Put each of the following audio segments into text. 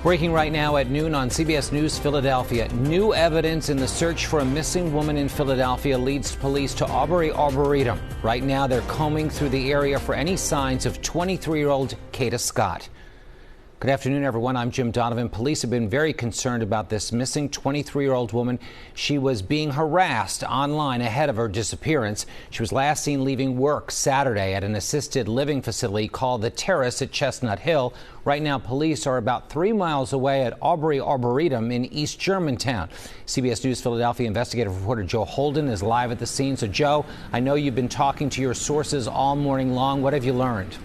Breaking right now at noon on CBS News Philadelphia. New evidence in the search for a missing woman in Philadelphia leads police to Aubrey Arboretum. Right now, they're combing through the area for any signs of 23-year-old Kada Scott. Good afternoon, everyone. I'm Jim Donovan. Police have been very concerned about this missing 23-year-old woman. She was being harassed online ahead of her disappearance. She was last seen leaving work Saturday at an assisted living facility called The Terrace at Chestnut Hill. Right now, police are about 3 miles away at Aubrey Arboretum in East Germantown. CBS News Philadelphia investigative reporter Joe Holden is live at the scene. So, Joe, I know you've been talking to your sources all morning long. What have you learned?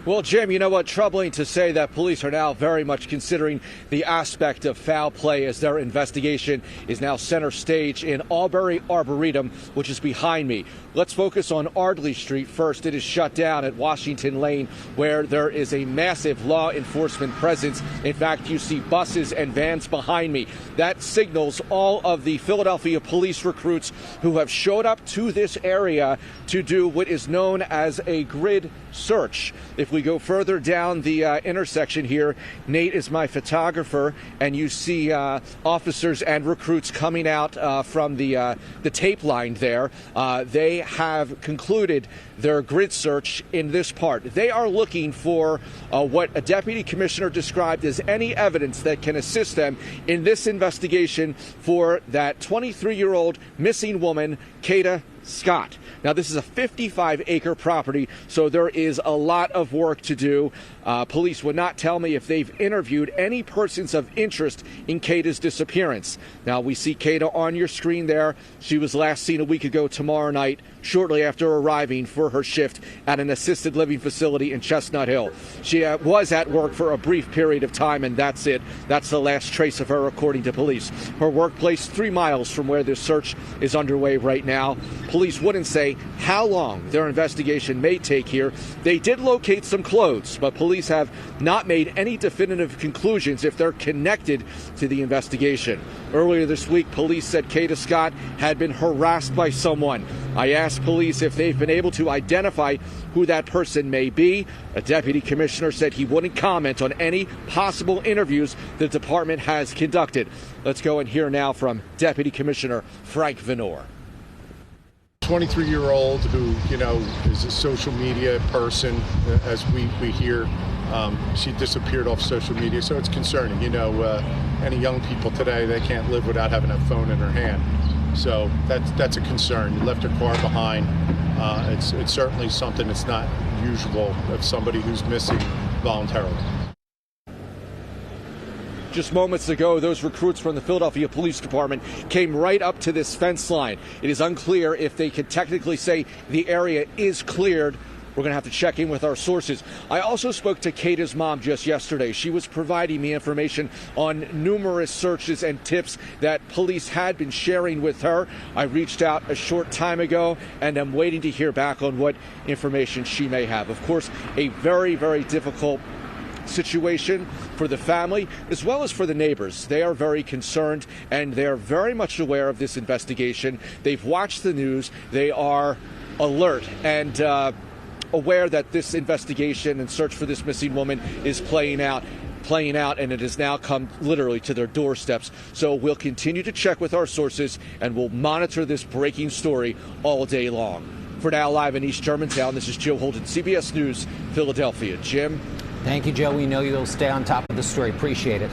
Well, Jim, you know what? Troubling to say that police are now very much considering the aspect of foul play as their investigation is now center stage in Aubrey Arboretum, which is behind me. Let's focus on Ardley Street first. It is shut down at Washington Lane, where there is a massive law enforcement presence. In fact, you see buses and vans behind me. That signals all of the Philadelphia police recruits who have showed up to this area to do what is known as a grid search. If we go further down the intersection here, Nate is my photographer, and you see officers and recruits coming out from the tape line there. They have concluded their grid search in this part. They are looking for what a deputy commissioner described as any evidence that can assist them in this investigation for that 23-year-old missing woman, Kada Scott. Now, this is a 55-acre property, so there is a lot of work to do. Police would not tell me if they've interviewed any persons of interest in Kada's disappearance. Now, we see Kada on your screen there. She was last seen a week ago tomorrow night, shortly after arriving for her shift at an assisted living facility in Chestnut Hill. She was at work for a brief period of time, and that's it. That's the last trace of her, according to police. Her workplace 3 miles from where this search is underway right now. Police wouldn't say how long their investigation may take here. They did locate some clothes, but police have not made any definitive conclusions if they're connected to the investigation. Earlier this week, police said Kada Scott had been harassed by someone. I asked police if they've been able to identify who that person may be. A deputy commissioner said he wouldn't comment on any possible interviews the department has conducted. Let's go and hear now from Deputy Commissioner Frank Venor. 23-year-old who, is a social media person, as we hear. She disappeared off social media, so it's concerning. Any young people today, they can't live without having a phone in their hand. So that's a concern. You left her car behind. It's certainly something that's not usual of somebody who's missing voluntarily. Just moments ago, those recruits from the Philadelphia Police Department came right up to this fence line. It is unclear if they can technically say the area is cleared. We're going to have to check in with our sources. I also spoke to Kada's mom just yesterday. She was providing me information on numerous searches and tips that police had been sharing with her. I reached out a short time ago, and I'm waiting to hear back on what information she may have. Of course, a very, very difficult situation for the family as well as for the neighbors. They are very concerned, and they're very much aware of this investigation. They've watched the news. They are alert and aware that this investigation and search for this missing woman is playing out, and it has now come literally to their doorsteps. So we'll continue to check with our sources, and we'll monitor this breaking story all day long. For now, live in East Germantown, this is Joe Holden, CBS News, Philadelphia. Jim? Thank you, Joe. We know you'll stay on top of the story. Appreciate it.